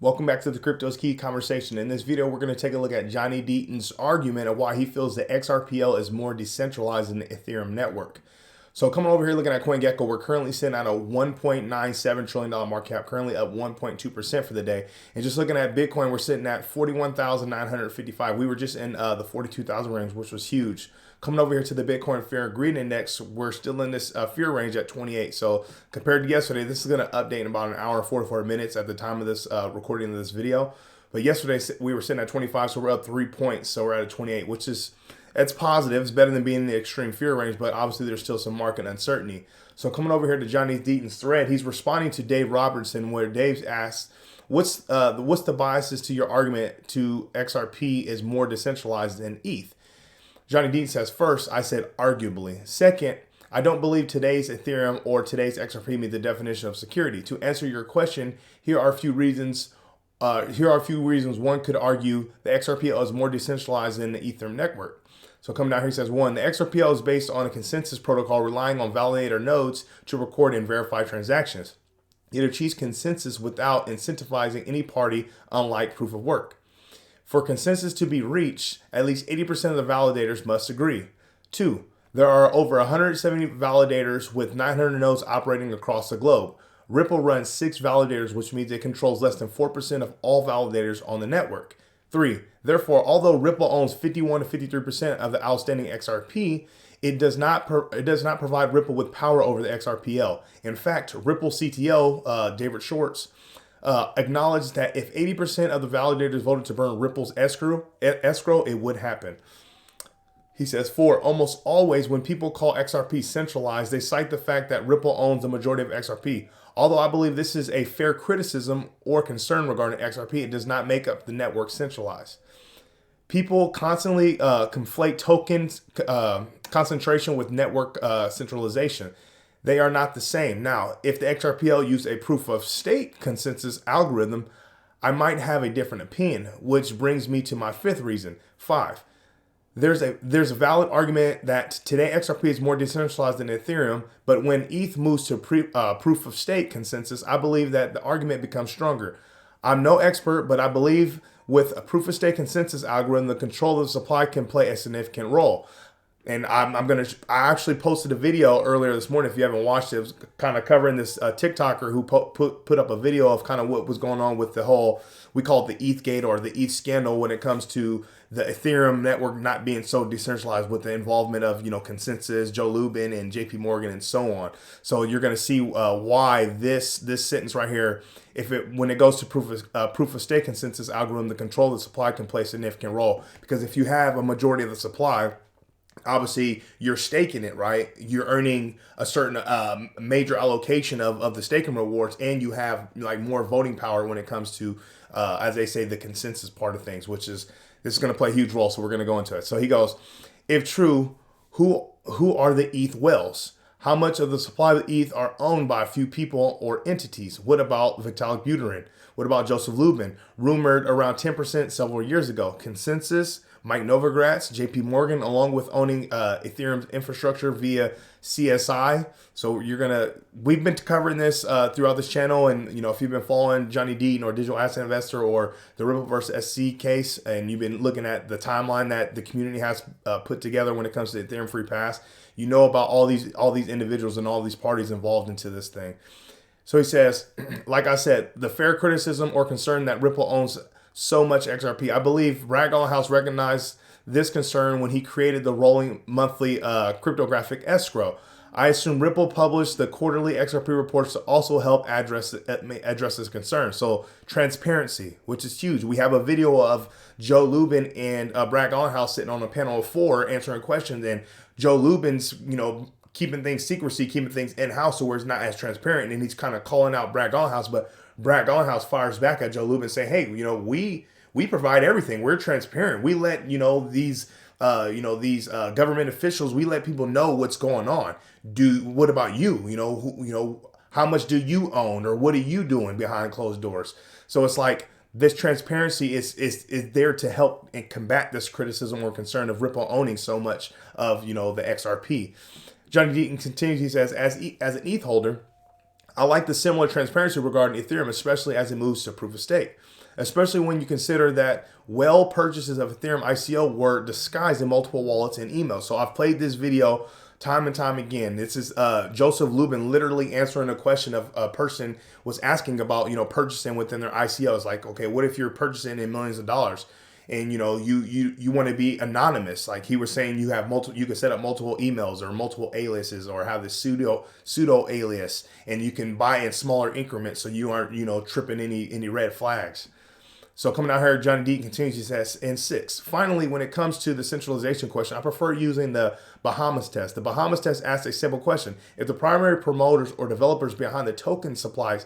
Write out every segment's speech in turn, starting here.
Welcome back to the Crypto's Key conversation. In this video, we're going to take a look at Johnny Deaton's argument of why he feels the XRPL is more decentralized than the Ethereum network. So coming over here looking at CoinGecko, we're currently sitting at a $1.97 trillion market cap, currently up 1.2% for the day. And just looking at Bitcoin, we're sitting at 41,955. We were just in the 42,000 range, which was huge. Coming over here to the Bitcoin Fear and Greed Index, we're still in this fear range at 28. So compared to yesterday, this is going to update in about an hour and 44 minutes at the time of this recording of this video. But yesterday we were sitting at 25, so we're up 3 points. So we're at a 28, which is it's positive. It's better than being in the extreme fear range, but obviously there's still some market uncertainty. So coming over here to Johnny Deaton's thread, he's responding to Dave Robertson, where Dave asks, what's the biases to your argument to XRP is more decentralized than ETH? Johnny Deaton says, first, I said arguably. Second, I don't believe today's Ethereum or today's XRP meet the definition of security. To answer your question, here are a few reasons. One could argue the XRPL is more decentralized than the Ethereum network. So coming down here, he says, one, the XRPL is based on a consensus protocol relying on validator nodes to record and verify transactions. It achieves consensus without incentivizing any party, unlike proof of work. For consensus to be reached, at least 80% of the validators must agree. Two, there are over 170 validators with 900 nodes operating across the globe. Ripple runs 6 validators, which means it controls less than 4% of all validators on the network. 3. Therefore, although Ripple owns 51 to 53% of the outstanding XRP, it does not provide Ripple with power over the XRPL. In fact, Ripple CTO, David Schwartz, acknowledged that if 80% of the validators voted to burn Ripple's escrow, it would happen. He says, 4, almost always when people call XRP centralized, they cite the fact that Ripple owns the majority of XRP. Although I believe this is a fair criticism or concern regarding XRP, it does not make up the network centralized. People constantly conflate tokens concentration with network centralization. They are not the same. Now, if the XRPL used a proof of stake consensus algorithm, I might have a different opinion, which brings me to my 5th reason. 5. There's a valid argument that today XRP is more decentralized than Ethereum, but when ETH moves to proof of stake consensus, I believe that the argument becomes stronger. I'm no expert, but I believe with a proof of stake consensus algorithm, the control of the supply can play a significant role. And I actually posted a video earlier this morning. If you haven't watched it, it was kind of covering this TikToker who put up a video of kind of what was going on with the whole, we call it the ETH gate or the ETH scandal when it comes to the Ethereum network not being so decentralized with the involvement of, Consensus, Joe Lubin and JP Morgan and so on. So you're going to see why this sentence right here, when it goes to proof of stake consensus algorithm, the control of the supply can play a significant role. Because if you have a majority of the supply, obviously you're staking it, right? You're earning a certain major allocation of the staking rewards, and you have like more voting power when it comes to, as they say, the consensus part of things, this is going to play a huge role. So we're going to go into it. So he goes, if true, who are the ETH whales? How much of the supply of ETH are owned by a few people or entities? What about Vitalik Buterin? What about Joseph Lubin? Rumored around 10% several years ago. Consensus, Mike Novogratz, JP Morgan, along with owning Ethereum's infrastructure via CSI. So we've been covering this throughout this channel. And, if you've been following Johnny Deaton or Digital Asset Investor or the Ripple versus SC case, and you've been looking at the timeline that the community has put together when it comes to the Ethereum free pass, you know about all these individuals and all these parties involved into this thing. So he says, like I said, the fair criticism or concern that Ripple owns so much XRP. I believe Ragdoll House recognized this concern when he created the rolling monthly cryptographic escrow. I assume Ripple published the quarterly XRP reports to also help address this concern. So transparency, which is huge. We have a video of Joe Lubin and Brad Garlinghouse sitting on a panel of 4 answering questions, and Joe Lubin's, keeping things secrecy, keeping things in-house so where it's not as transparent, and he's kind of calling out Brad Garlinghouse, but Brad Garlinghouse fires back at Joe Lubin saying, hey, we provide everything. We're transparent. We let, these government officials, we let people know what's going on. What about you? How much do you own, or what are you doing behind closed doors? So it's like this transparency is there to help and combat this criticism or concern of Ripple owning so much of, the XRP. Johnny Deaton continues, he says, as an ETH holder, I like the similar transparency regarding Ethereum, especially as it moves to proof of stake, especially when you consider that purchases of Ethereum ICO were disguised in multiple wallets and emails. So I've played this video time and time again. This is Joseph Lubin literally answering a question of a person was asking about, purchasing within their ICOs. Like, okay, what if you're purchasing in millions of dollars? And you want to be anonymous, like he was saying, you can set up multiple emails or multiple aliases, or have this pseudo alias, and you can buy in smaller increments so you aren't tripping any red flags. So coming out here, Johnny D continues, he says, and 6, finally, when it comes to the centralization question, I prefer using the Bahamas test. The Bahamas test asks a simple question: if the primary promoters or developers behind the token supplies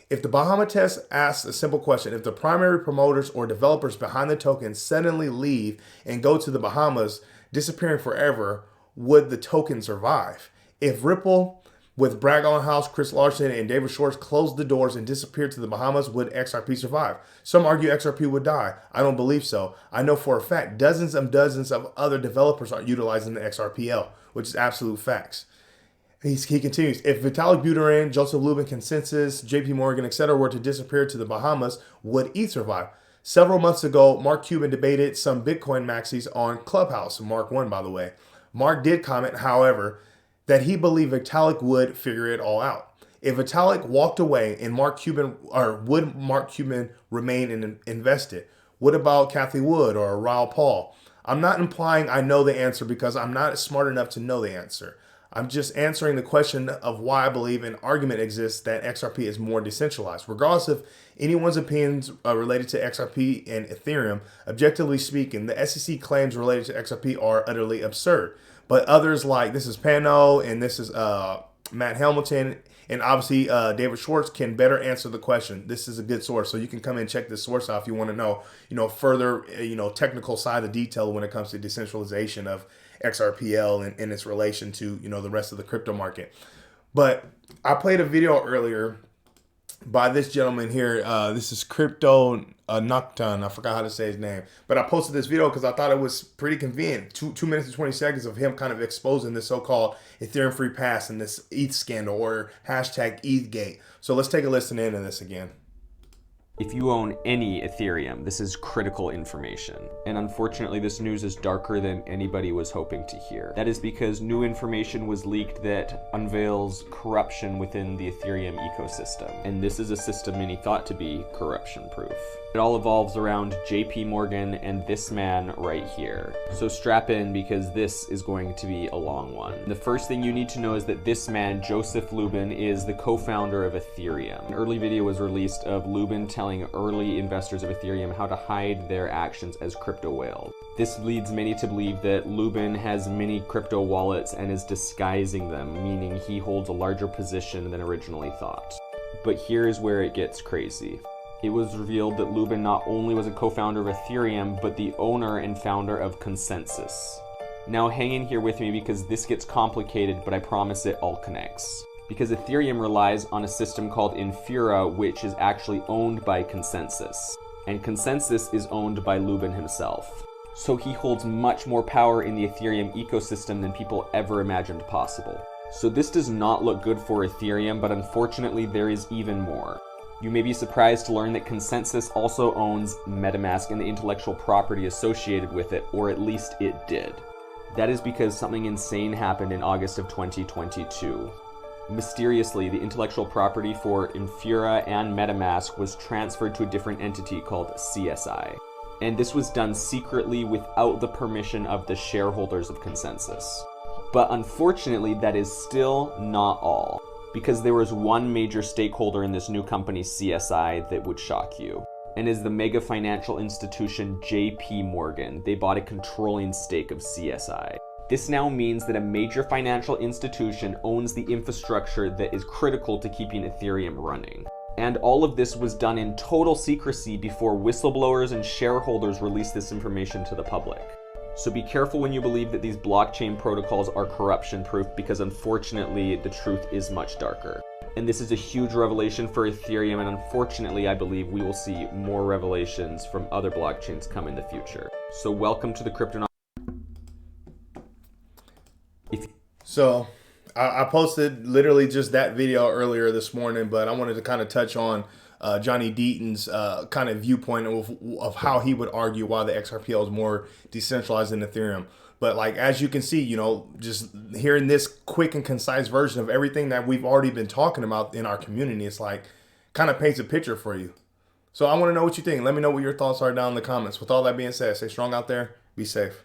if the Bahama test asks a simple question: if the primary promoters or developers behind the token suddenly leave and go to the Bahamas, disappearing forever, would the token survive? If Ripple, with Bragg House, Chris Larson, and David Schwartz closed the doors and disappeared to the Bahamas, would XRP survive? Some argue XRP would die. I don't believe so. I know for a fact dozens of other developers are utilizing the XRPL, which is absolute facts. He continues, if Vitalik Buterin, Joseph Lubin, Consensus, JP Morgan, etc. were to disappear to the Bahamas, would ETH survive? Several months ago, Mark Cuban debated some Bitcoin maxis on Clubhouse. Mark won, by the way. Mark did comment, however, that he believed Vitalik would figure it all out. If Vitalik walked away, and would Mark Cuban remain invested? What about Cathie Wood or Raoul Paul? I'm not implying I know the answer, because I'm not smart enough to know the answer. I'm just answering the question of why I believe an argument exists that XRP is more decentralized. Regardless of anyone's opinions related to XRP and Ethereum, objectively speaking, the SEC claims related to XRP are utterly absurd. But others, like this is Pano and this is Matt Hamilton and obviously David Schwartz, can better answer the question. This is a good source, so you can come and check this source out if you want to know, further, technical side of detail when it comes to decentralization of XRPL and its relation to, the rest of the crypto market. But I played a video earlier by this gentleman here. This is Crypto Nocturne. I forgot how to say his name, but I posted this video because I thought it was pretty convenient. 2 minutes and 20 seconds of him kind of exposing this so-called Ethereum free pass and this ETH scandal, or hashtag ETHgate. So let's take a listen into this again. If you own any Ethereum, this is critical information. And unfortunately, this news is darker than anybody was hoping to hear. That is because new information was leaked that unveils corruption within the Ethereum ecosystem. And this is a system many thought to be corruption-proof. It all evolves around JP Morgan and this man right here. So strap in, because this is going to be a long one. The first thing you need to know is that this man, Joseph Lubin, is the co-founder of Ethereum. An early video was released of Lubin telling early investors of Ethereum how to hide their actions as crypto whales. This leads many to believe that Lubin has many crypto wallets and is disguising them, meaning he holds a larger position than originally thought. But here's where it gets crazy. It was revealed that Lubin not only was a co-founder of Ethereum, but the owner and founder of Consensus. Now hang in here with me, because this gets complicated, but I promise it all connects. Because Ethereum relies on a system called Infura, which is actually owned by Consensus. And Consensus is owned by Lubin himself. So he holds much more power in the Ethereum ecosystem than people ever imagined possible. So this does not look good for Ethereum, but unfortunately there is even more. You may be surprised to learn that Consensus also owns MetaMask and the intellectual property associated with it, or at least it did. That is because something insane happened in August of 2022. Mysteriously, the intellectual property for Infura and MetaMask was transferred to a different entity called CSI. And this was done secretly without the permission of the shareholders of Consensus. But unfortunately, that is still not all. Because there was one major stakeholder in this new company, CSI, that would shock you. And is the mega financial institution JP Morgan. They bought a controlling stake of CSI. This now means that a major financial institution owns the infrastructure that is critical to keeping Ethereum running. And all of this was done in total secrecy before whistleblowers and shareholders released this information to the public. So be careful when you believe that these blockchain protocols are corruption-proof, because unfortunately the truth is much darker. And this is a huge revelation for Ethereum, and unfortunately I believe we will see more revelations from other blockchains come in the future. So welcome to the Crypto. So I posted literally just that video earlier this morning, but I wanted to kind of touch on Johnny Deaton's kind of viewpoint of how he would argue why the XRPL is more decentralized than Ethereum. But like as you can see, just hearing this quick and concise version of everything that we've already been talking about in our community, it's like kind of paints a picture for you. So I want to know what you think. Let me know what your thoughts are down in the comments. With all that being said, stay strong out there. Be safe.